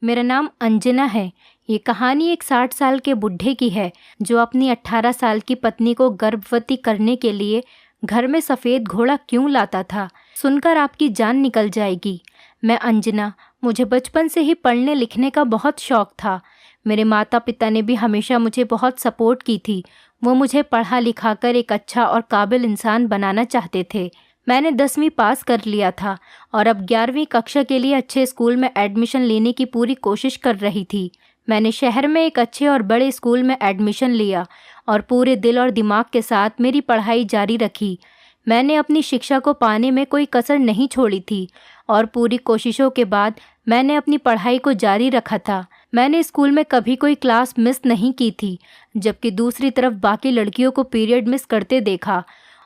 मेरा नाम अंजना है। ये कहानी एक 60 साल के बुढ़े की है जो अपनी 18 साल की पत्नी को गर्भवती करने के लिए घर में सफ़ेद घोड़ा क्यों लाता था। सुनकर आपकी जान निकल जाएगी। मैं अंजना। मुझे बचपन से ही पढ़ने लिखने का बहुत शौक़ था। मेरे माता पिता ने भी हमेशा मुझे बहुत सपोर्ट की थी। वो मुझे पढ़ा लिखा कर एक अच्छा और काबिल इंसान बनाना चाहते थे। मैंने 10वीं पास कर लिया था और अब 11वीं कक्षा के लिए अच्छे स्कूल में एडमिशन लेने की पूरी कोशिश कर रही थी। मैंने शहर में एक अच्छे और बड़े स्कूल में एडमिशन लिया और पूरे दिल और दिमाग के साथ मेरी पढ़ाई जारी रखी। मैंने अपनी शिक्षा को पाने में कोई कसर नहीं छोड़ी थी और पूरी कोशिशों के बाद मैंने अपनी पढ़ाई को जारी रखा था। मैंने स्कूल में कभी कोई क्लास मिस नहीं की थी, जबकि दूसरी तरफ बाकी लड़कियों को पीरियड मिस करते देखा।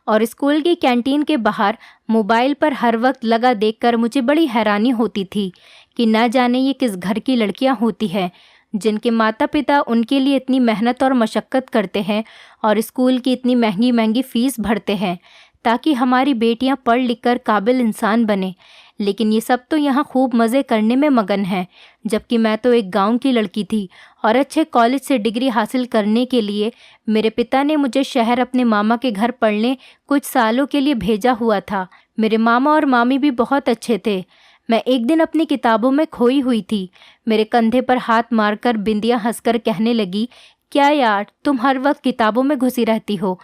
और स्कूल की कैंटीन के बाहर मोबाइल पर हर वक्त लगा देखकर मुझे बड़ी हैरानी होती थी कि न जाने ये किस घर की लड़कियां होती हैं जिनके माता पिता उनके लिए इतनी मेहनत और मशक्क़त करते हैं और स्कूल की इतनी महंगी महंगी फ़ीस भरते हैं ताकि हमारी बेटियां पढ़ लिख कर काबिल इंसान बने। लेकिन ये सब तो यहाँ खूब मज़े करने में मगन हैं, जबकि मैं तो एक गांव की लड़की थी और अच्छे कॉलेज से डिग्री हासिल करने के लिए मेरे पिता ने मुझे शहर अपने मामा के घर पढ़ने कुछ सालों के लिए भेजा हुआ था। मेरे मामा और मामी भी बहुत अच्छे थे। मैं एक दिन अपनी किताबों में खोई हुई थी। मेरे कंधे पर हाथ मारकर बिंदिया हंसकर कहने लगी, क्या यार, तुम हर वक्त किताबों में घुसी रहती हो।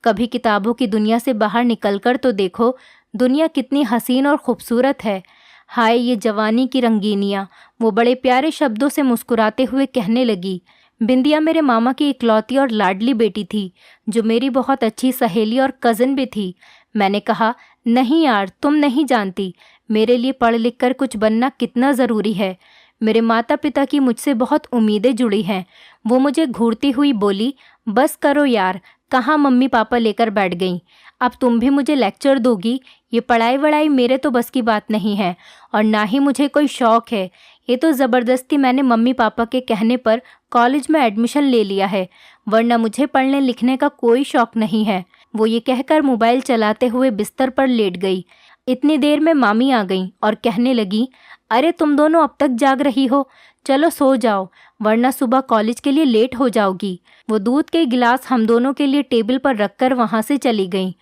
कभी किताबों की दुनिया से बाहर निकलकर तो देखो, दुनिया कितनी हसीन और खूबसूरत है। हाय ये जवानी की रंगीनियाँ। वो बड़े प्यारे शब्दों से मुस्कुराते हुए कहने लगी। बिंदिया मेरे मामा की इकलौती और लाडली बेटी थी, जो मेरी बहुत अच्छी सहेली और कज़न भी थी। मैंने कहा, नहीं यार, तुम नहीं जानती मेरे लिए पढ़ लिख कर कुछ बनना कितना ज़रूरी है। मेरे माता पिता की मुझसे बहुत उम्मीदें जुड़ी हैं। वो मुझे घूरती हुई बोली, बस करो यार, कहाँ मम्मी पापा लेकर बैठ गईं। अब तुम भी मुझे लेक्चर दोगी। ये पढ़ाई वढ़ाई मेरे तो बस की बात नहीं है और ना ही मुझे कोई शौक़ है। ये तो ज़बरदस्ती मैंने मम्मी पापा के कहने पर कॉलेज में एडमिशन ले लिया है, वरना मुझे पढ़ने लिखने का कोई शौक़ नहीं है। वो ये कहकर मोबाइल चलाते हुए बिस्तर पर लेट गई। इतनी देर में मामी आ गईं और कहने लगी, अरे तुम दोनों अब तक जाग रही हो, चलो सो जाओ, वरना सुबह कॉलेज के लिए लेट हो जाओगी। वो दूध के गिलास हम दोनों के लिए टेबल पर रखकर वहाँ से चली गईं।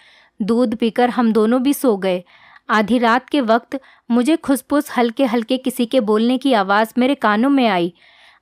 दूध पीकर हम दोनों भी सो गए। आधी रात के वक्त मुझे खुसपुस हल्के हल्के किसी के बोलने की आवाज़ मेरे कानों में आई।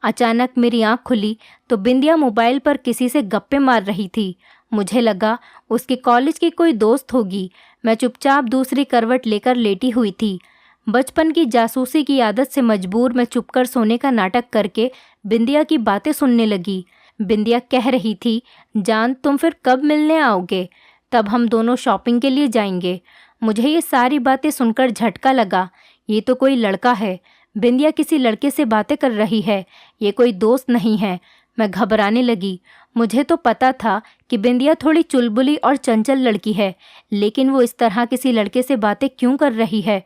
अचानक मेरी आँख खुली तो बिंदिया मोबाइल पर किसी से गप्पे मार रही थी। मुझे लगा उसके कॉलेज की कोई दोस्त होगी। मैं चुपचाप दूसरी करवट लेकर लेटी हुई थी। बचपन की जासूसी की आदत से मजबूर मैं चुपकर सोने का नाटक करके बिंदिया की बातें सुनने लगी। बिंदिया कह रही थी, जान तुम फिर कब मिलने आओगे, तब हम दोनों शॉपिंग के लिए जाएंगे। मुझे ये सारी बातें सुनकर झटका लगा। ये तो कोई लड़का है। बिंदिया किसी लड़के से बातें कर रही है, ये कोई दोस्त नहीं है। मैं घबराने लगी। मुझे तो पता था कि बिंदिया थोड़ी चुलबुली और चंचल लड़की है, लेकिन वो इस तरह किसी लड़के से बातें क्यों कर रही है,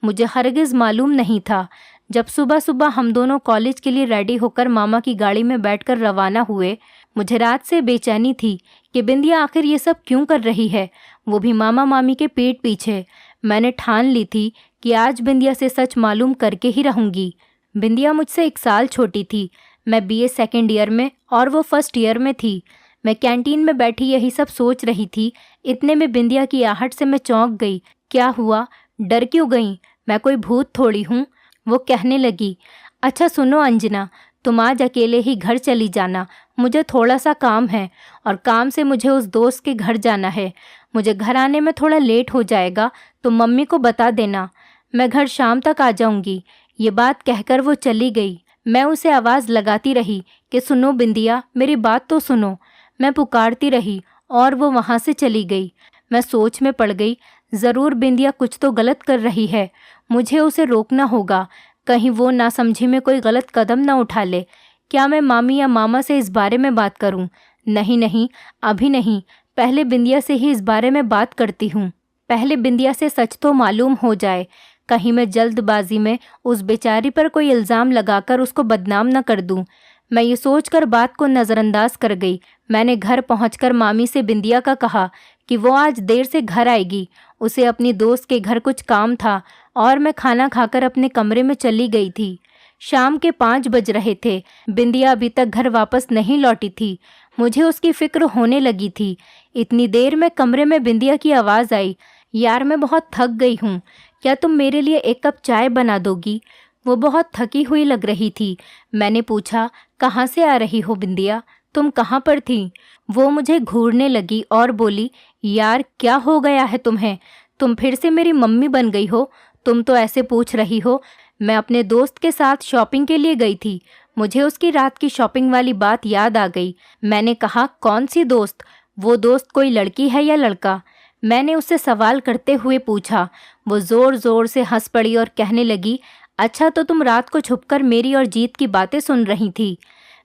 मुझे हरगिज़ मालूम नहीं था। जब सुबह सुबह हम दोनों कॉलेज के लिए रेडी होकर मामा की गाड़ी में बैठकर रवाना हुए, मुझे रात से बेचैनी थी कि बिंदिया आखिर ये सब क्यों कर रही है, वो भी मामा मामी के पीठ पीछे। मैंने ठान ली थी कि आज बिंदिया से सच मालूम करके ही रहूँगी। बिंदिया मुझसे 1 साल छोटी थी। मैं बीए सेकेंड ईयर में और वो फर्स्ट ईयर में थी। मैं कैंटीन में बैठी यही सब सोच रही थी। इतने में बिंदिया की आहट से मैं चौंक गई। क्या हुआ, डर क्यों गई, मैं कोई भूत थोड़ी हूँ। वो कहने लगी, अच्छा सुनो अंजना, तुम आज अकेले ही घर चली जाना, मुझे थोड़ा सा काम है और काम से मुझे उस दोस्त के घर जाना है। मुझे घर आने में थोड़ा लेट हो जाएगा तो मम्मी को बता देना, मैं घर शाम तक आ जाऊँगी। ये बात कहकर वो चली गई। मैं उसे आवाज़ लगाती रही कि सुनो बिंदिया, मेरी बात तो सुनो। मैं पुकारती रही और वो वहाँ से चली गई। मैं सोच में पड़ गई, ज़रूर बिंदिया कुछ तो गलत कर रही है, मुझे उसे रोकना होगा, कहीं वो नासमझी में कोई गलत कदम ना उठा ले। क्या मैं मामी या मामा से इस बारे में बात करूं? नहीं नहीं, अभी नहीं, पहले बिंदिया से ही इस बारे में बात करती हूँ। पहले बिंदिया से सच तो मालूम हो जाए, कहीं मैं जल्दबाजी में उस बेचारी पर कोई इल्ज़ाम लगाकर उसको बदनाम न कर दूं। मैं ये सोचकर बात को नज़रअंदाज कर गई। मैंने घर पहुंचकर मामी से बिंदिया का कहा कि वो आज देर से घर आएगी, उसे अपनी दोस्त के घर कुछ काम था और मैं खाना खाकर अपने कमरे में चली गई थी। शाम के 5 बज रहे थे। बिंदिया अभी तक घर वापस नहीं लौटी थी। मुझे उसकी फिक्र होने लगी थी। इतनी देर में कमरे में बिंदिया की आवाज़ आई, यार मैं बहुत थक गई हूँ, क्या तुम मेरे लिए 1 कप चाय बना दोगी? वो बहुत थकी हुई लग रही थी। मैंने पूछा, कहाँ से आ रही हो बिंदिया? तुम कहाँ पर थी? वो मुझे घूरने लगी और बोली, यार क्या हो गया है तुम्हें? तुम फिर से मेरी मम्मी बन गई हो? तुम तो ऐसे पूछ रही हो। मैं अपने दोस्त के साथ शॉपिंग के लिए गई थी। मुझे उसकी रात की शॉपिंग वाली बात याद आ गई। मैंने कहा, कौन सी दोस्त? वो दोस्त कोई लड़की है या लड़का? मैंने उससे सवाल करते हुए पूछा। वो ज़ोर ज़ोर से हंस पड़ी और कहने लगी, अच्छा तो तुम रात को छुपकर मेरी और जीत की बातें सुन रही थी।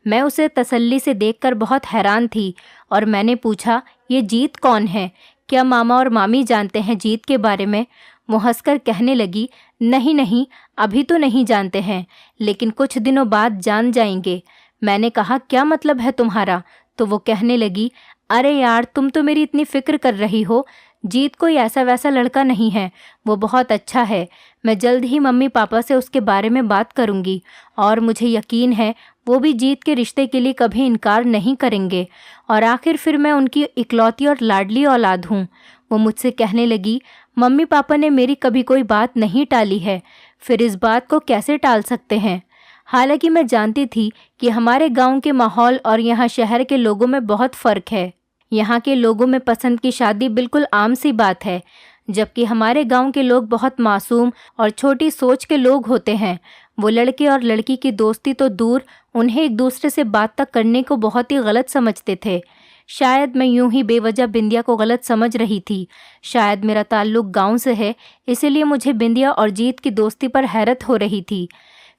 मैं उसे तसल्ली से देखकर बहुत हैरान थी और मैंने पूछा, ये जीत कौन है? क्या मामा और मामी जानते हैं जीत के बारे में? वो हंसकर कहने लगी, नहीं नहीं, अभी तो नहीं जानते हैं, लेकिन कुछ दिनों बाद जान जाएंगे। मैंने कहा, क्या मतलब है तुम्हारा? तो वो कहने लगी, अरे यार तुम तो मेरी इतनी फिक्र कर रही हो। जीत कोई ऐसा वैसा लड़का नहीं है, वो बहुत अच्छा है। मैं जल्द ही मम्मी पापा से उसके बारे में बात करूंगी और मुझे यकीन है वो भी जीत के रिश्ते के लिए कभी इनकार नहीं करेंगे और आखिर फिर मैं उनकी इकलौती और लाडली औलाद हूँ। वो मुझसे कहने लगी, मम्मी पापा ने मेरी कभी कोई बात नहीं टाली है, फिर इस बात को कैसे टाल सकते हैं? हालांकि मैं जानती थी कि हमारे गांव के माहौल और यहाँ शहर के लोगों में बहुत फ़र्क है। यहाँ के लोगों में पसंद की शादी बिल्कुल आम सी बात है, जबकि हमारे गांव के लोग बहुत मासूम और छोटी सोच के लोग होते हैं। वो लड़के और लड़की की दोस्ती तो दूर, उन्हें एक दूसरे से बात तक करने को बहुत ही गलत समझते थे। शायद मैं यूं ही बेवजह बिंदिया को गलत समझ रही थी। शायद मेरा ताल्लुक गांव से है, इसीलिए मुझे बिंदिया और जीत की दोस्ती पर हैरत हो रही थी।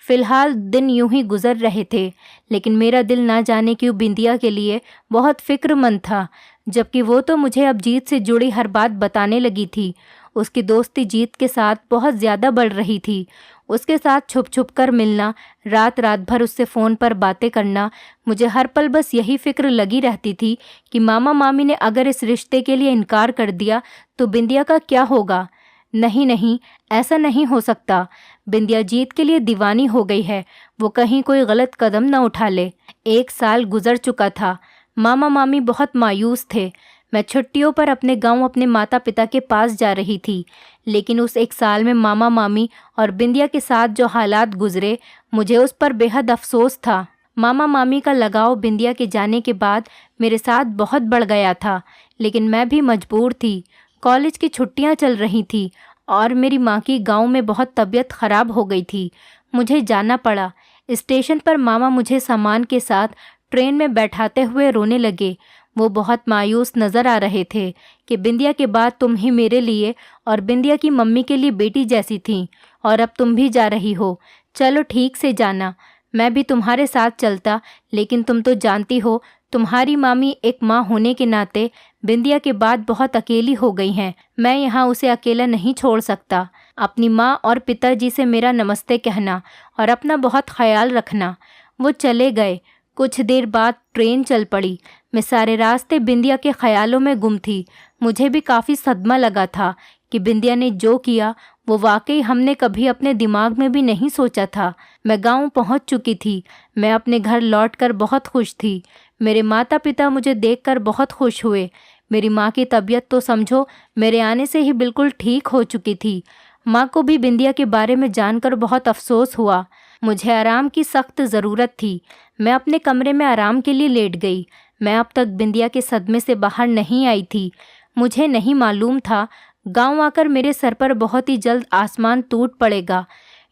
फिलहाल दिन यूं ही गुजर रहे थे, लेकिन मेरा दिल ना जाने क्यों बिंदिया के लिए बहुत फिक्रमंद था, जबकि वो तो मुझे अब जीत से जुड़ी हर बात बताने लगी थी। उसकी दोस्ती जीत के साथ बहुत ज़्यादा बढ़ रही थी। उसके साथ छुप छुप कर मिलना, रात रात भर उससे फ़ोन पर बातें करना, मुझे हर पल बस यही फिक्र लगी रहती थी कि मामा मामी ने अगर इस रिश्ते के लिए इनकार कर दिया तो बिंदिया का क्या होगा। नहीं नहीं, ऐसा नहीं हो सकता। बिंदिया जीत के लिए दीवानी हो गई है, वो कहीं कोई गलत कदम न उठा ले। 1 साल गुजर चुका था। मामा मामी बहुत मायूस थे। मैं छुट्टियों पर अपने गांव अपने माता पिता के पास जा रही थी, लेकिन उस 1 साल में मामा मामी और बिंदिया के साथ जो हालात गुजरे, मुझे उस पर बेहद अफसोस था। मामा मामी का लगाव बिंदिया के जाने के बाद मेरे साथ बहुत बढ़ गया था, लेकिन मैं भी मजबूर थी। कॉलेज की छुट्टियां चल रही थी और मेरी माँ की गांव में बहुत तबीयत खराब हो गई थी। मुझे जाना पड़ा। स्टेशन पर मामा मुझे सामान के साथ ट्रेन में बैठाते हुए रोने लगे। वो बहुत मायूस नज़र आ रहे थे कि बिंदिया के बाद तुम ही मेरे लिए और बिंदिया की मम्मी के लिए बेटी जैसी थी, और अब तुम भी जा रही हो। चलो ठीक से जाना, मैं भी तुम्हारे साथ चलता, लेकिन तुम तो जानती हो तुम्हारी मामी एक माँ होने के नाते बिंदिया के बाद बहुत अकेली हो गई हैं। मैं यहाँ उसे अकेला नहीं छोड़ सकता। अपनी माँ और पिताजी से मेरा नमस्ते कहना और अपना बहुत ख्याल रखना। वो चले गए। कुछ देर बाद ट्रेन चल पड़ी। मैं सारे रास्ते बिंदिया के ख्यालों में गुम थी। मुझे भी काफ़ी सदमा लगा था कि बिंदिया ने जो किया वो वाकई हमने कभी अपने दिमाग में भी नहीं सोचा था। मैं गांव पहुंच चुकी थी। मैं अपने घर लौटकर बहुत खुश थी। मेरे माता पिता मुझे देखकर बहुत खुश हुए। मेरी माँ की तबीयत तो समझो मेरे आने से ही बिल्कुल ठीक हो चुकी थी। माँ को भी बिंदिया के बारे में जानकर बहुत अफसोस हुआ। मुझे आराम की सख्त ज़रूरत थी। मैं अपने कमरे में आराम के लिए लेट गई। मैं अब तक बिंदिया के सदमे से बाहर नहीं आई थी। मुझे नहीं मालूम था गांव आकर मेरे सर पर बहुत ही जल्द आसमान टूट पड़ेगा।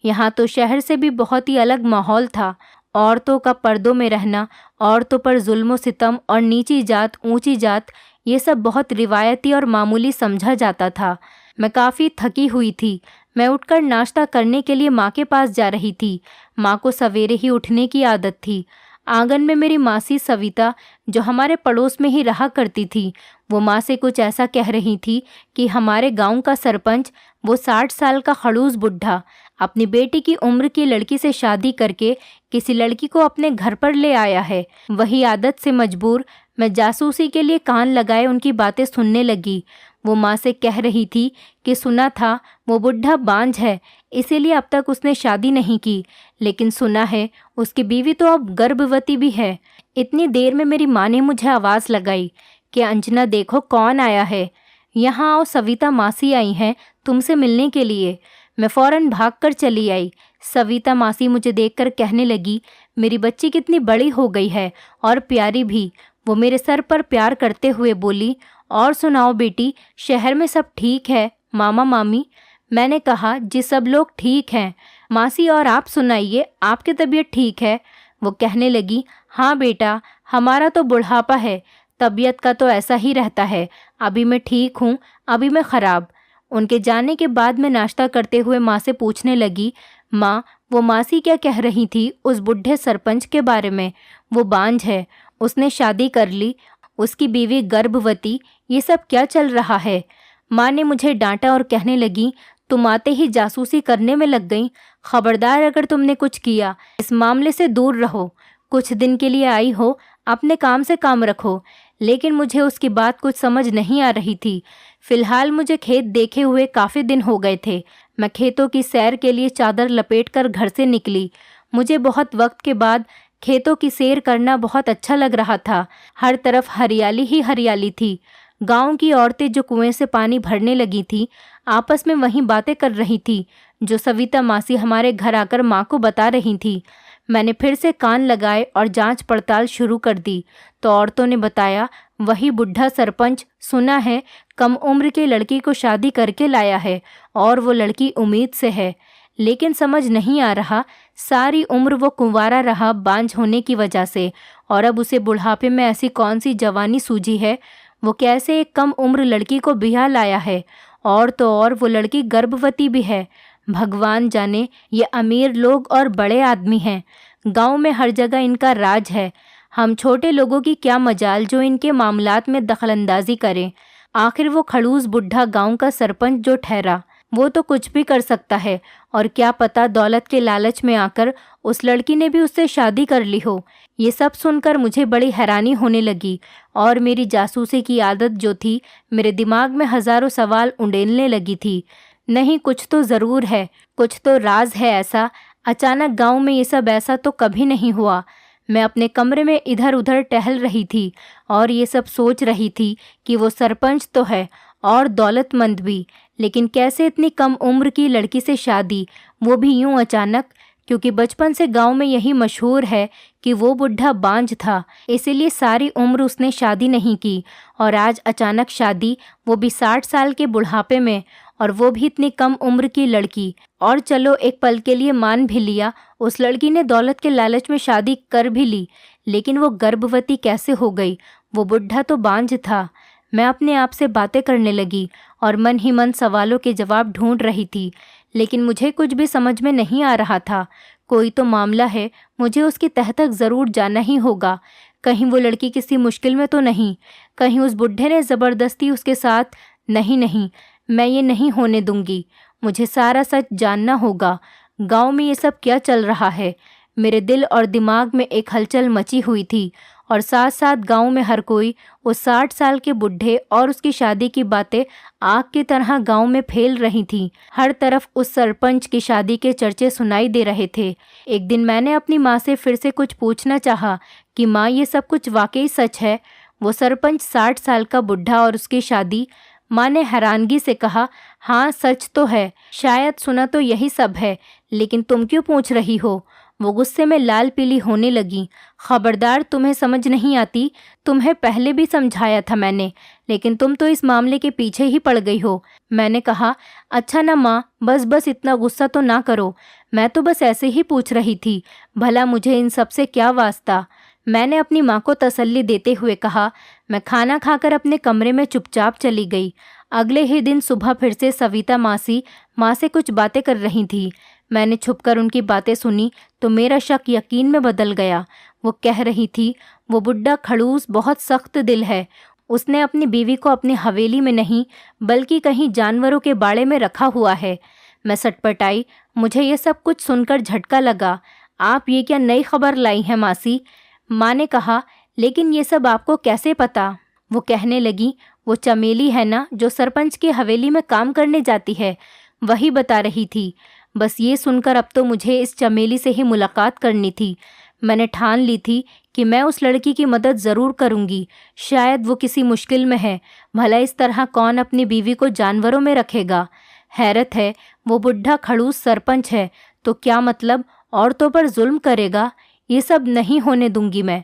यहाँ तो शहर से भी बहुत ही अलग माहौल था। औरतों का पर्दों में रहना, औरतों पर जुल्म सितम और नीची जात ऊंची जात, ये सब बहुत रिवायती और मामूली समझा जाता था। मैं काफ़ी थकी हुई थी। मैं उठकर नाश्ता करने के लिए माँ के पास जा रही थी। माँ को सवेरे ही उठने की आदत थी। आंगन में मेरी मासी सविता, जो हमारे पड़ोस में ही रहा करती थी, वो माँ से कुछ ऐसा कह रही थी कि हमारे गांव का सरपंच, वो 60 साल का खड़ूस बुढ़ा, अपनी बेटी की उम्र की लड़की से शादी करके किसी लड़की को अपने घर पर ले आया है। वही आदत से मजबूर मैं जासूसी के लिए कान लगाए उनकी बातें सुनने लगी। वो माँ से कह रही थी कि सुना था वो बुढ़ा बांझ है, इसीलिए अब तक उसने शादी नहीं की, लेकिन सुना है उसकी बीवी तो अब गर्भवती भी है। इतनी देर में मेरी माँ ने मुझे आवाज़ लगाई कि अंजना देखो कौन आया है, यहाँ आओ, सविता मासी आई हैं तुमसे मिलने के लिए। मैं फ़ौरन भागकर चली आई। सविता मासी मुझे देखकर कहने लगी, मेरी बच्ची कितनी बड़ी हो गई है और प्यारी भी। वो मेरे सर पर प्यार करते हुए बोली, और सुनाओ बेटी, शहर में सब ठीक है मामा मामी? मैंने कहा, जी सब लोग ठीक हैं मासी, और आप सुनाइए, आपकी तबीयत ठीक है? वो कहने लगी, हाँ बेटा, हमारा तो बुढ़ापा है, तबीयत का तो ऐसा ही रहता है, अभी मैं ठीक हूँ, अभी मैं ख़राब। उनके जाने के बाद मैं नाश्ता करते हुए माँ से पूछने लगी, माँ वो मासी क्या कह रही थी उस बुढ़े सरपंच के बारे में? वो बांझ है, उसने शादी कर ली, उसकी बीवी गर्भवती, ये सब क्या चल रहा है? माँ ने मुझे डांटा और कहने लगी, तुम आते ही जासूसी करने में लग गई। खबरदार, अगर तुमने कुछ किया, इस मामले से दूर रहो। कुछ दिन के लिए आई हो, अपने काम से काम रखो। लेकिन मुझे उसकी बात कुछ समझ नहीं आ रही थी। फिलहाल मुझे खेत देखे हुए काफ़ी दिन हो गए थे। मैं खेतों की सैर के लिए चादर लपेटकर घर से निकली। मुझे बहुत वक्त के बाद खेतों की सैर करना बहुत अच्छा लग रहा था। हर तरफ हरियाली ही हरियाली थी। गांव की औरतें जो कुएं से पानी भरने लगी थी, आपस में वहीं बातें कर रही थी जो सविता मासी हमारे घर आकर माँ को बता रही थी। मैंने फिर से कान लगाए और जांच पड़ताल शुरू कर दी तो औरतों ने बताया, वही बुढ़ा सरपंच, सुना है कम उम्र की लड़की को शादी करके लाया है और वो लड़की उम्मीद से है। लेकिन समझ नहीं आ रहा, सारी उम्र वो कुंवारा रहा बांझ होने की वजह से, और अब उसे बुढ़ापे में ऐसी कौन सी जवानी सूझी है? वो कैसे एक कम उम्र लड़की को ब्याह लाया है? और तो और वो लड़की गर्भवती भी है। भगवान जाने, ये अमीर लोग और बड़े आदमी हैं। गांव में हर जगह इनका राज है। हम छोटे लोगों की क्या मजाल जो इनके मामलात में दखलंदाजी करें। आखिर वो खड़ूस बुढ़ा गांव का सरपंच जो ठहरा, वो तो कुछ भी कर सकता है, और क्या पता दौलत के लालच में आकर उस लड़की ने भी उससे शादी कर ली हो। ये सब सुनकर मुझे बड़ी हैरानी होने लगी, और मेरी जासूसी की आदत जो थी, मेरे दिमाग में हज़ारों सवाल उंडेलने लगी थी। नहीं, कुछ तो ज़रूर है, कुछ तो राज है ऐसा। अचानक गांव में ये सब ऐसा तो कभी नहीं हुआ। मैं अपने कमरे में इधर उधर टहल रही थी और ये सब सोच रही थी कि वो सरपंच तो है और दौलतमंद भी, लेकिन कैसे इतनी कम उम्र की लड़की से शादी, वो भी यूं अचानक? क्योंकि बचपन से गांव में यही मशहूर है कि वो बुढ़ा बांझ था, इसीलिए सारी उम्र उसने शादी नहीं की, और आज अचानक शादी, वो भी 60 साल के बुढ़ापे में, और वो भी इतनी कम उम्र की लड़की। और चलो एक पल के लिए मान भी लिया, उस लड़की ने दौलत के लालच में शादी कर भी ली, लेकिन वो गर्भवती कैसे हो गई? वो बुढ़ा तो बांझ था। मैं अपने आप से बातें करने लगी और मन ही मन सवालों के जवाब ढूंढ रही थी, लेकिन मुझे कुछ भी समझ में नहीं आ रहा था। कोई तो मामला है, मुझे उसकी तह तक ज़रूर जाना ही होगा। कहीं वो लड़की किसी मुश्किल में तो नहीं, कहीं उस बुढ़े ने ज़बरदस्ती उसके साथ? नहीं नहीं, मैं ये नहीं होने दूंगी। मुझे सारा सच जानना होगा। गांव में ये सब क्या चल रहा है? मेरे दिल और दिमाग में एक हलचल मची हुई थी, और साथ साथ गांव में हर कोई उस 60 साल के बुढ़े और उसकी शादी की बातें आग की तरह गांव में फैल रही थीं। हर तरफ उस सरपंच की शादी के चर्चे सुनाई दे रहे थे। एक दिन मैंने अपनी माँ से फिर से कुछ पूछना चाहा कि माँ, ये सब कुछ वाकई सच है? वो सरपंच 60 साल का बुढ़ा और उसकी शादी? माँ ने हैरानगी से कहा, हाँ सच तो है, शायद सुना तो यही सब है, लेकिन तुम क्यों पूछ रही हो? वो गुस्से में लाल पीली होने लगी। खबरदार, तुम्हें समझ नहीं आती, तुम्हें पहले भी समझाया था मैंने, लेकिन तुम तो इस मामले के पीछे ही पड़ गई हो। मैंने कहा, अच्छा ना माँ, बस इतना गुस्सा तो ना करो, मैं तो बस ऐसे ही पूछ रही थी, भला मुझे इन सब से क्या वास्ता? मैंने अपनी माँ को तसल्ली देते हुए कहा। मैं खाना खाकर अपने कमरे में चुपचाप चली गई। अगले ही दिन सुबह फिर से सविता मासी माँ से कुछ बातें कर रही थी। मैंने छुपकर उनकी बातें सुनी तो मेरा शक यकीन में बदल गया। वो कह रही थी, वो बुढ़ा खड़ूस बहुत सख्त दिल है, उसने अपनी बीवी को अपनी हवेली में नहीं बल्कि कहीं जानवरों के बाड़े में रखा हुआ है। मैं सटपटाई, मुझे ये सब कुछ सुनकर झटका लगा। आप ये क्या नई खबर लाई हैं मासी? माँ ने कहा, लेकिन ये सब आपको कैसे पता? वो कहने लगी, वो चमेली है ना जो सरपंच की हवेली में काम करने जाती है, वही बता रही थी। बस ये सुनकर अब तो मुझे इस चमेली से ही मुलाकात करनी थी। मैंने ठान ली थी कि मैं उस लड़की की मदद ज़रूर करूँगी। शायद वो किसी मुश्किल में है, भला इस तरह कौन अपनी बीवी को जानवरों में रखेगा। हैरत है, वो बुढ़ा खड़ूस सरपंच है तो क्या मतलब औरतों पर जुल्म करेगा। ये सब नहीं होने दूंगी मैं।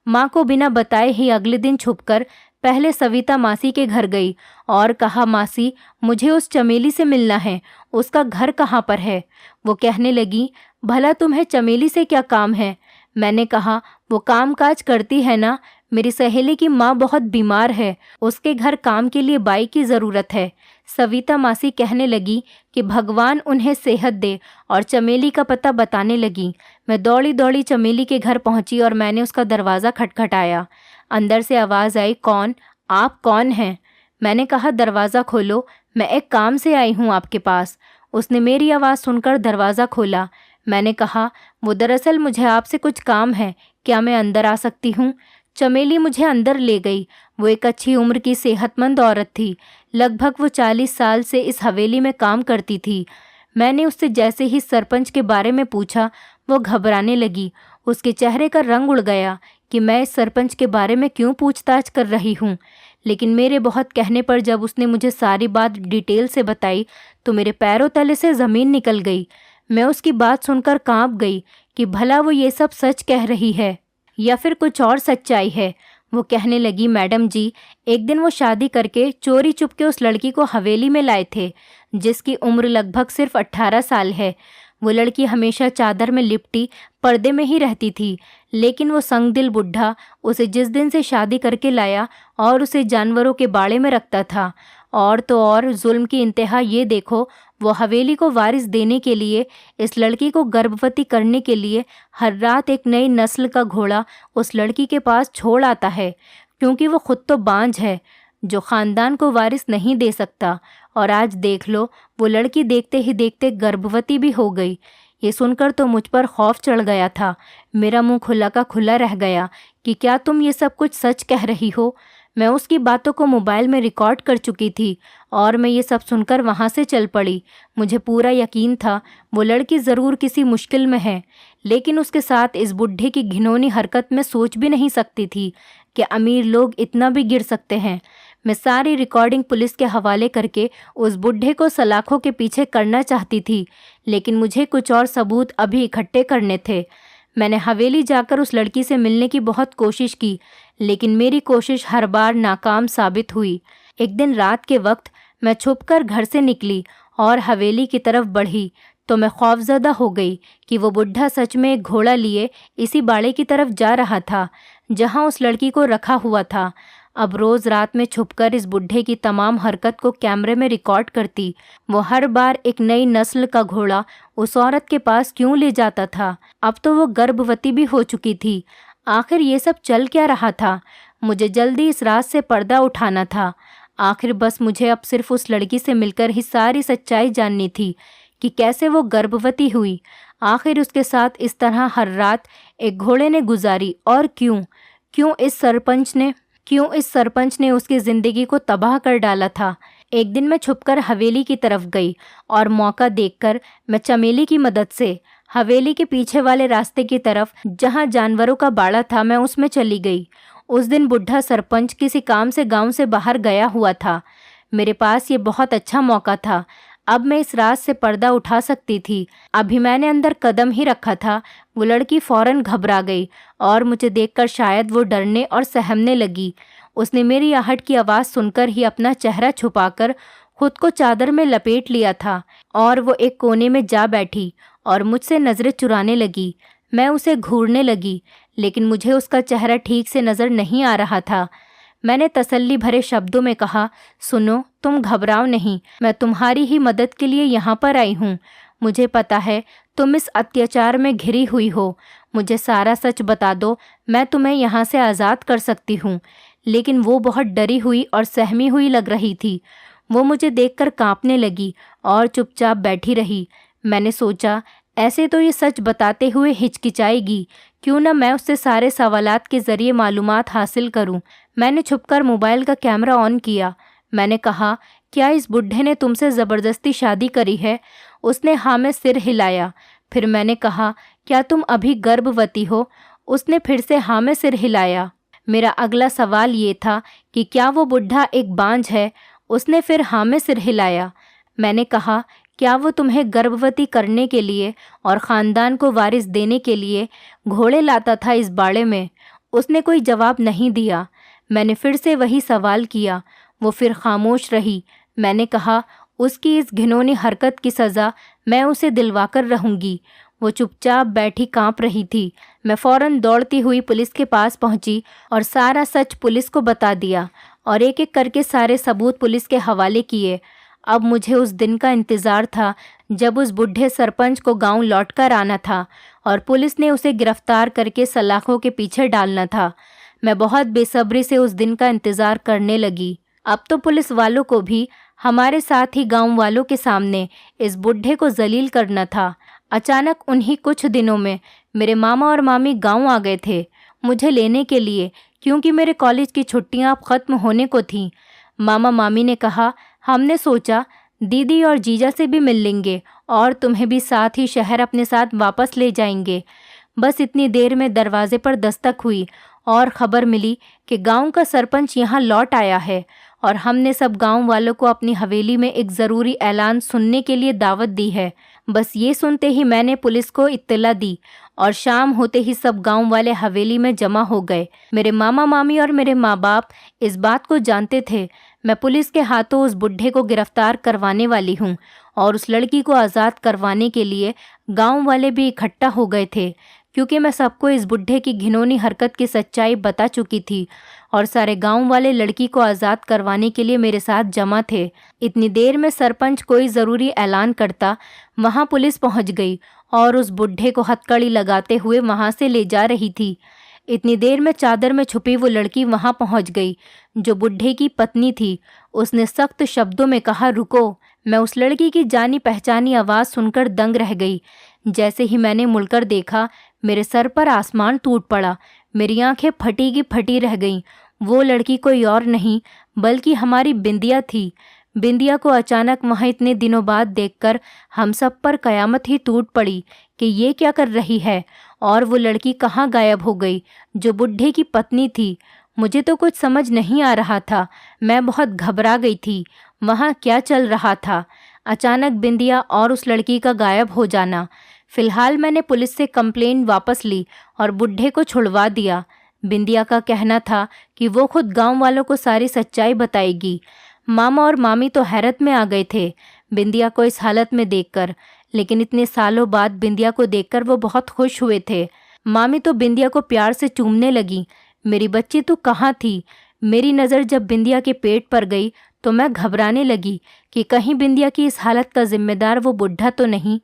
माँ को बिना बताए ही अगले दिन छुपकर पहले सविता मासी के घर गई और कहा, मासी मुझे उस चमेली से मिलना है, उसका घर कहाँ पर है। वो कहने लगी, भला तुम्हें चमेली से क्या काम है। मैंने कहा, वो काम काज करती है ना, मेरी सहेली की माँ बहुत बीमार है, उसके घर काम के लिए बाई की ज़रूरत है। सविता मासी कहने लगी कि भगवान उन्हें सेहत दे और चमेली का पता बताने लगी। मैं दौड़ी दौड़ी चमेली के घर पहुंची और मैंने उसका दरवाज़ा खटखटाया। अंदर से आवाज़ आई, कौन? आप कौन हैं? मैंने कहा, दरवाज़ा खोलो, मैं एक काम से आई हूँ आपके पास। उसने मेरी आवाज़ सुनकर दरवाज़ा खोला। मैंने कहा, वो दरअसल मुझे आपसे कुछ काम है, क्या मैं अंदर आ सकती हूँ? चमेली मुझे अंदर ले गई। वो एक अच्छी उम्र की सेहतमंद औरत थी। लगभग वो 40 साल से इस हवेली में काम करती थी। मैंने उससे जैसे ही सरपंच के बारे में पूछा, वो घबराने लगी। उसके चेहरे का रंग उड़ गया कि मैं इस सरपंच के बारे में क्यों पूछताछ कर रही हूँ। लेकिन मेरे बहुत कहने पर जब उसने मुझे सारी बात डिटेल से बताई तो मेरे पैरों तले से ज़मीन निकल गई। मैं उसकी बात सुनकर कांप गई कि भला वो ये सब सच कह रही है या फिर कुछ और सच्चाई है। वो कहने लगी, मैडम जी, एक दिन वो शादी करके चोरी चुपके उस लड़की को हवेली में लाए थे जिसकी उम्र लगभग सिर्फ 18 साल है। वो लड़की हमेशा चादर में लिपटी पर्दे में ही रहती थी, लेकिन वो संगदिल बुढ़ा उसे जिस दिन से शादी करके लाया और उसे जानवरों के बाड़े में रखता था। और तो और जुल्म की इंतहा ये देखो, वो हवेली को वारिस देने के लिए, इस लड़की को गर्भवती करने के लिए हर रात एक नई नस्ल का घोड़ा उस लड़की के पास छोड़ आता है, क्योंकि वो खुद तो बांझ है जो ख़ानदान को वारिस नहीं दे सकता। और आज देख लो, वो लड़की देखते ही देखते गर्भवती भी हो गई। ये सुनकर तो मुझ पर खौफ चढ़ गया था। मेरा मुंह खुला का खुला रह गया कि क्या तुम ये सब कुछ सच कह रही हो। मैं उसकी बातों को मोबाइल में रिकॉर्ड कर चुकी थी और मैं ये सब सुनकर वहाँ से चल पड़ी। मुझे पूरा यकीन था वो लड़की ज़रूर किसी मुश्किल में है, लेकिन उसके साथ इस बुढ़े की घिनौनी हरकत में सोच भी नहीं सकती थी कि अमीर लोग इतना भी गिर सकते हैं। मैं सारी रिकॉर्डिंग पुलिस के हवाले करके उस बुढ़े को सलाखों के पीछे करना चाहती थी, लेकिन मुझे कुछ और सबूत अभी इकट्ठे करने थे। मैंने हवेली जाकर उस लड़की से मिलने की बहुत कोशिश की, लेकिन मेरी कोशिश हर बार नाकाम साबित हुई। एक दिन रात के वक्त मैं छुपकर घर से निकली और हवेली की तरफ बढ़ी तो मैं खौफजदा हो गई कि वो बुढ़ा सच में एक घोड़ा लिए इसी बाड़े की तरफ जा रहा था जहां उस लड़की को रखा हुआ था। अब रोज़ रात में छुपकर इस बुढ़े की तमाम हरकत को कैमरे में रिकॉर्ड करती। वो हर बार एक नई नस्ल का घोड़ा उस औरत के पास क्यों ले जाता था। अब तो वो गर्भवती भी हो चुकी थी। आखिर ये सब चल क्या रहा था। मुझे जल्दी इस राज से पर्दा उठाना था। आखिर बस मुझे अब सिर्फ उस लड़की से मिलकर ही सारी सच्चाई जाननी थी कि कैसे वो गर्भवती हुई। आखिर उसके साथ इस तरह हर रात एक घोड़े ने गुजारी और क्यों इस सरपंच ने उसकी ज़िंदगी को तबाह कर डाला था। एक दिन मैं छुपकर हवेली की तरफ गई और मौका देखकर मैं चमेली की मदद से हवेली के पीछे वाले रास्ते की तरफ जहां जानवरों का बाड़ा था मैं उसमें चली गई। उस दिन बुढ़ा सरपंच किसी काम से गांव से बाहर गया हुआ था। मेरे पास ये बहुत अच्छा मौका था। अब मैं इस राज से पर्दा उठा सकती थी। अभी मैंने अंदर कदम ही रखा था, वो लड़की फौरन घबरा गई और मुझे देखकर शायद वो डरने और सहमने लगी। उसने मेरी आहट की आवाज़ सुनकर ही अपना चेहरा छुपाकर खुद को चादर में लपेट लिया था और वो एक कोने में जा बैठी और मुझसे नज़रें चुराने लगी। मैं उसे घूरने लगी, लेकिन मुझे उसका चेहरा ठीक से नज़र नहीं आ रहा था। मैंने तसल्ली भरे शब्दों में कहा, सुनो, तुम घबराओ नहीं, मैं तुम्हारी ही मदद के लिए यहाँ पर आई हूँ। मुझे पता है तुम इस अत्याचार में घिरी हुई हो। मुझे सारा सच बता दो, मैं तुम्हें यहाँ से आज़ाद कर सकती हूँ। लेकिन वो बहुत डरी हुई और सहमी हुई लग रही थी। वो मुझे देखकर कांपने लगी और चुपचाप बैठी रही। मैंने सोचा ऐसे तो ये सच बताते हुए हिचकिचाएगी, क्यों ना मैं उससे सारे सवालात के ज़रिए मालूमात हासिल करूं। मैंने छुपकर मोबाइल का कैमरा ऑन किया। मैंने कहा, क्या इस बुढ़े ने तुमसे ज़बरदस्ती शादी करी है? उसने हाँ में सिर हिलाया। फिर मैंने कहा, क्या तुम अभी गर्भवती हो? उसने फिर से हाँ में सिर हिलाया। मेरा अगला सवाल ये था कि क्या वो बुढ़ा एक बांझ है? उसने फिर हाँ में सिर हिलाया। मैंने कहा, क्या वो तुम्हें गर्भवती करने के लिए और ख़ानदान को वारिस देने के लिए घोड़े लाता था इस बाड़े में? उसने कोई जवाब नहीं दिया। मैंने फिर से वही सवाल किया। वो फिर खामोश रही। मैंने कहा, उसकी इस घिनौनी हरकत की सज़ा मैं उसे दिलवाकर रहूँगी। वो चुपचाप बैठी काँप रही थी। मैं फ़ौरन दौड़ती हुई पुलिस के पास पहुँची और सारा सच पुलिस को बता दिया और एक एक करके सारे सबूत पुलिस के हवाले किए। अब मुझे उस दिन का इंतज़ार था जब उस बूढ़े सरपंच को गांव लौटकर आना था और पुलिस ने उसे गिरफ्तार करके सलाखों के पीछे डालना था। मैं बहुत बेसब्री से उस दिन का इंतज़ार करने लगी। अब तो पुलिस वालों को भी हमारे साथ ही गांव वालों के सामने इस बूढ़े को जलील करना था। अचानक उन्हीं कुछ दिनों में मेरे मामा और मामी गांव आ गए थे मुझे लेने के लिए, क्योंकि मेरे कॉलेज की छुट्टियां अब ख़त्म होने को थीं। मामा मामी ने कहा, हमने सोचा दीदी और जीजा से भी मिल लेंगे और तुम्हें भी साथ ही शहर अपने साथ वापस ले जाएंगे। बस इतनी देर में दरवाजे पर दस्तक हुई और ख़बर मिली कि गांव का सरपंच यहाँ लौट आया है और हमने सब गांव वालों को अपनी हवेली में एक ज़रूरी ऐलान सुनने के लिए दावत दी है। बस ये सुनते ही मैंने पुलिस को इत्तला दी और शाम होते ही सब गांव वाले हवेली में जमा हो गए। मेरे मामा मामी और मेरे माँ बाप इस बात को जानते थे। मैं पुलिस के हाथों उस बुढ़े को गिरफ्तार करवाने वाली हूँ और उस लड़की को आज़ाद करवाने के लिए गांव वाले भी इकट्ठा हो गए थे, क्योंकि मैं सबको इस बुढ़े की घिनौनी हरकत की सच्चाई बता चुकी थी और सारे गांव वाले लड़की को आज़ाद करवाने के लिए मेरे साथ जमा थे। इतनी देर में सरपंच कोई ज़रूरी ऐलान करता। वहां पुलिस पहुंच गई और उस बुढ़े को हथकड़ी लगाते हुए वहां से ले जा रही थी। इतनी देर में चादर में छुपी वो लड़की वहां पहुंच गई जो बुढ़े की पत्नी थी। उसने सख्त शब्दों में कहा, रुको। मैं उस लड़की की जानी पहचानी आवाज़ सुनकर दंग रह गई। जैसे ही मैंने मुड़कर देखा, मेरे सर पर आसमान टूट पड़ा। मेरी आंखें फटी की फटी रह गईं। वो लड़की कोई और नहीं बल्कि हमारी बिंदिया थी। बिंदिया को अचानक वहाँ इतने दिनों बाद देखकर हम सब पर कयामत ही टूट पड़ी कि ये क्या कर रही है और वो लड़की कहाँ गायब हो गई जो बुढ़े की पत्नी थी। मुझे तो कुछ समझ नहीं आ रहा था। मैं बहुत घबरा गई थी। वहाँ क्या चल रहा था? अचानक बिंदिया और उस लड़की का गायब हो जाना। फिलहाल मैंने पुलिस से कंप्लेन वापस ली और बुढ़े को छुड़वा दिया। बिंदिया का कहना था कि वो खुद गांव वालों को सारी सच्चाई बताएगी। मामा और मामी तो हैरत में आ गए थे बिंदिया को इस हालत में देखकर, लेकिन इतने सालों बाद बिंदिया को देखकर वो बहुत खुश हुए थे। मामी तो बिंदिया को प्यार से चूमने लगी। मेरी बच्ची तू कहाँ थी? मेरी नज़र जब बिंदिया के पेट पर गई तो मैं घबराने लगी कि कहीं बिंदिया की इस हालत का जिम्मेदार वो बुढ़ा तो नहीं।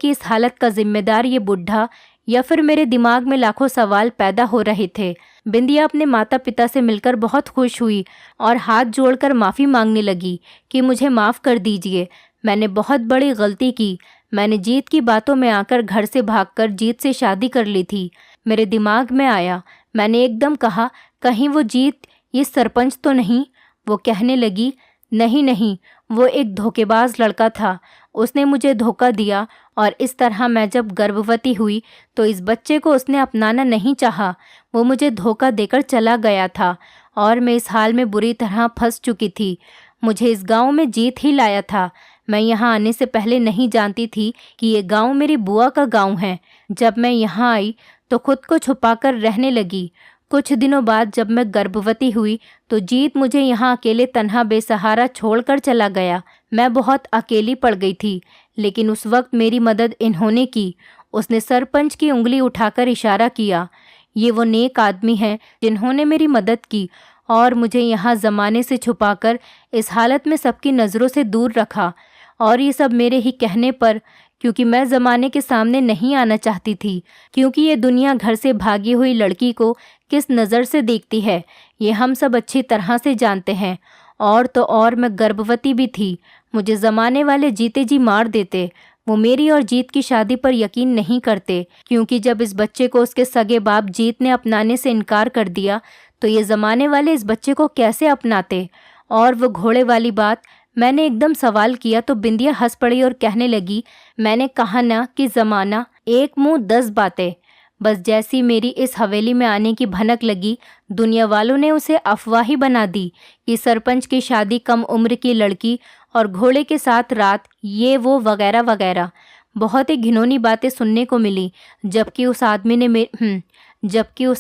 इस हालत का जिम्मेदार ये बुढ़ा या फिर मेरे दिमाग में लाखों सवाल पैदा हो रहे थे। बिंदिया अपने माता पिता से मिलकर बहुत खुश हुई और हाथ जोड़कर माफ़ी मांगने लगी कि मुझे माफ़ कर दीजिए, मैंने बहुत बड़ी गलती की। मैंने जीत की बातों में आकर घर से भागकर जीत से शादी कर ली थी। मेरे दिमाग में आया। मैंने एकदम कहा, कहीं वो जीत ये सरपंच तो नहीं? वो कहने लगी, नहीं नहीं, वो एक धोखेबाज लड़का था। उसने मुझे धोखा दिया और इस तरह मैं जब गर्भवती हुई तो इस बच्चे को उसने अपनाना नहीं चाहा। वो मुझे धोखा देकर चला गया था और मैं इस हाल में बुरी तरह फंस चुकी थी। मुझे इस गांव में जीत ही लाया था। मैं यहाँ आने से पहले नहीं जानती थी कि ये गांव मेरी बुआ का गांव है। जब मैं यहाँ आई तो खुद को छुपाकर रहने लगी। कुछ दिनों बाद जब मैं गर्भवती हुई तो जीत मुझे यहाँ अकेले तन्हा बेसहारा छोड़कर चला गया। मैं बहुत अकेली पड़ गई थी, लेकिन उस वक्त मेरी मदद इन्होंने की। उसने सरपंच की उंगली उठाकर इशारा किया। ये वो नेक आदमी हैं जिन्होंने मेरी मदद की और मुझे यहाँ ज़माने से छुपाकर इस हालत में सबकी नज़रों से दूर रखा। और ये सब मेरे ही कहने पर, क्योंकि मैं ज़माने के सामने नहीं आना चाहती थी। क्योंकि ये दुनिया घर से भागी हुई लड़की को किस नज़र से देखती है ये हम सब अच्छी तरह से जानते हैं। और तो और मैं गर्भवती भी थी। मुझे ज़माने वाले जीते जी मार देते। वो मेरी और जीत की शादी पर यकीन नहीं करते, क्योंकि जब इस बच्चे को उसके सगे बाप जीत ने अपनाने से इनकार कर दिया तो ये ज़माने वाले इस बच्चे को कैसे अपनाते। और वो घोड़े वाली बात, मैंने एकदम सवाल किया तो बिंदिया हंस पड़ी और कहने लगी, मैंने कहा ना कि ज़माना, एक मुंह 10 बातें। बस जैसी मेरी इस हवेली में आने की भनक लगी, दुनिया वालों ने उसे अफवाह ही बना दी कि सरपंच की शादी कम उम्र की लड़की और घोड़े के साथ रात, ये वो वगैरह वगैरह। बहुत ही घिनौनी बातें सुनने को मिली। जबकि उस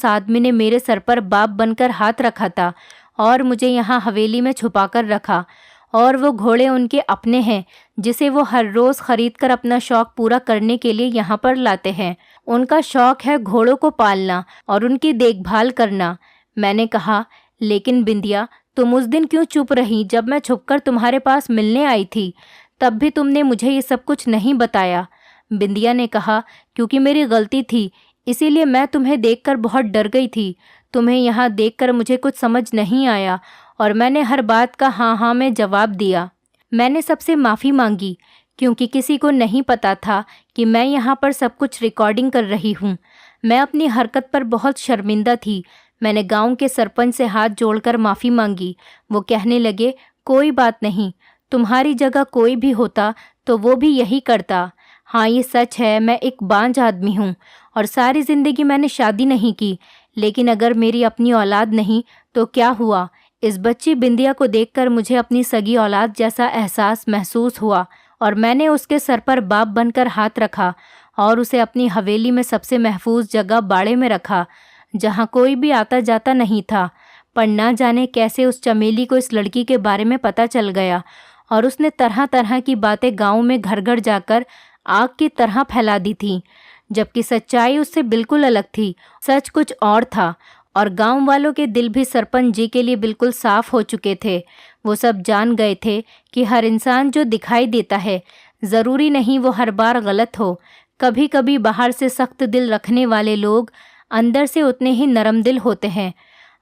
आदमी ने मेरे सर पर बाप बनकर हाथ रखा था और मुझे यहाँ हवेली में छुपा कर रखा। और वो घोड़े उनके अपने हैं, जिसे वो हर रोज़ खरीद कर अपना शौक़ पूरा करने के लिए यहाँ पर लाते हैं। उनका शौक़ है घोड़ों को पालना और उनकी देखभाल करना। मैंने कहा, लेकिन बिंदिया, तुम उस दिन क्यों चुप रही जब मैं छुपकर तुम्हारे पास मिलने आई थी? तब भी तुमने मुझे ये सब कुछ नहीं बताया। बिंदिया ने कहा, क्योंकि मेरी गलती थी, इसीलिए मैं तुम्हें देखकर बहुत डर गई थी। तुम्हें यहाँ देखकर मुझे कुछ समझ नहीं आया और मैंने हर बात का हाँ हाँ में जवाब दिया। मैंने सबसे माफ़ी मांगी, क्योंकि किसी को नहीं पता था कि मैं यहाँ पर सब कुछ रिकॉर्डिंग कर रही हूँ। मैं अपनी हरकत पर बहुत शर्मिंदा थी। मैंने गांव के सरपंच से हाथ जोड़कर माफ़ी मांगी। वो कहने लगे, कोई बात नहीं, तुम्हारी जगह कोई भी होता तो वो भी यही करता। हाँ, ये सच है, मैं एक बांझ आदमी हूँ और सारी ज़िंदगी मैंने शादी नहीं की। लेकिन अगर मेरी अपनी औलाद नहीं तो क्या हुआ? इस बच्ची बिंदिया को देखकर मुझे अपनी सगी औलाद जैसा एहसास महसूस हुआ और मैंने उसके सर पर बाप बनकर हाथ रखा और उसे अपनी हवेली में सबसे महफूज जगह बाड़े में रखा, जहाँ कोई भी आता जाता नहीं था। पर ना जाने कैसे उस चमेली को इस लड़की के बारे में पता चल गया और उसने तरह तरह की बातें गाँव में घर घर जाकर आग की तरह फैला दी थी, जबकि सच्चाई उससे बिल्कुल अलग थी। सच कुछ और था और गांव वालों के दिल भी सरपंच जी के लिए बिल्कुल साफ हो चुके थे। वो सब जान गए थे कि हर इंसान जो दिखाई देता है, ज़रूरी नहीं वो हर बार गलत हो। कभी कभी बाहर से सख्त दिल रखने वाले लोग अंदर से उतने ही नरम दिल होते हैं।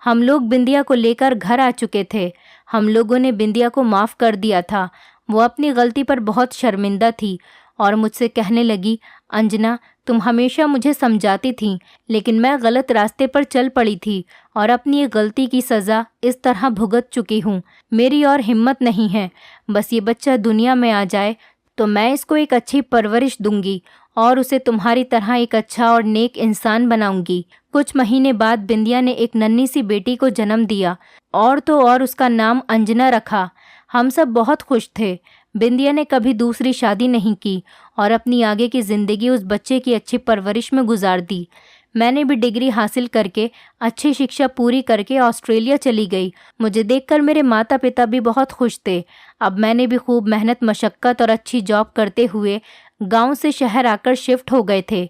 हम लोग बिंदिया को लेकर घर आ चुके थे। हम लोगों ने बिंदिया को माफ़ कर दिया था। वो अपनी गलती पर बहुत शर्मिंदा थी और मुझसे कहने लगी, अंजना, तुम हमेशा मुझे समझाती थीं, लेकिन मैं गलत रास्ते पर चल पड़ी थी और अपनी एक गलती की सज़ा इस तरह भुगत चुकी हूँ। मेरी और हिम्मत नहीं है। बस ये बच्चा दुनिया में आ जाए तो मैं इसको एक अच्छी परवरिश दूंगी और उसे तुम्हारी तरह एक अच्छा और नेक इंसान बनाऊंगी। कुछ महीने बाद बिंदिया ने एक नन्ही सी बेटी को जन्म दिया और तो और उसका नाम अंजना रखा। हम सब बहुत खुश थे। बिंदिया ने कभी दूसरी शादी नहीं की और अपनी आगे की ज़िंदगी उस बच्चे की अच्छी परवरिश में गुजार दी। मैंने भी डिग्री हासिल करके, अच्छी शिक्षा पूरी करके ऑस्ट्रेलिया चली गई। मुझे देखकर मेरे माता पिता भी बहुत खुश थे। अब मैंने भी खूब मेहनत मशक्क़त और अच्छी जॉब करते हुए गांव से शहर आकर शिफ्ट हो गए थे।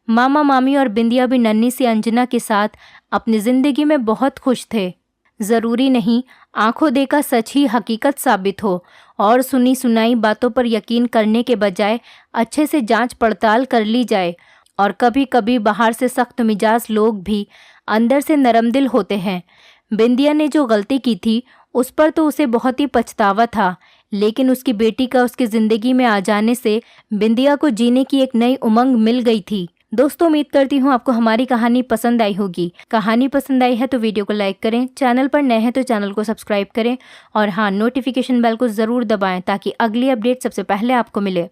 मामा मामी और बिंदिया भी नन्ही सी अंजना के साथ अपनी ज़िंदगी में बहुत खुश थे। ज़रूरी नहीं आंखों देखा सच ही हकीकत साबित हो और सुनी सुनाई बातों पर यकीन करने के बजाय अच्छे से जांच पड़ताल कर ली जाए। और कभी कभी बाहर से सख्त मिजाज लोग भी अंदर से नरम दिल होते हैं। बिंदिया ने जो गलती की थी उस पर तो उसे बहुत ही पछतावा था, लेकिन उसकी बेटी का उसकी ज़िंदगी में आ जाने से बिंदिया को जीने की एक नई उमंग मिल गई थी। दोस्तों, उम्मीद करती हूँ आपको हमारी कहानी पसंद आई होगी। कहानी पसंद आई है तो वीडियो को लाइक करें, चैनल पर नए हैं तो चैनल को सब्सक्राइब करें और हाँ, नोटिफिकेशन बेल को ज़रूर दबाएं ताकि अगली अपडेट सबसे पहले आपको मिले।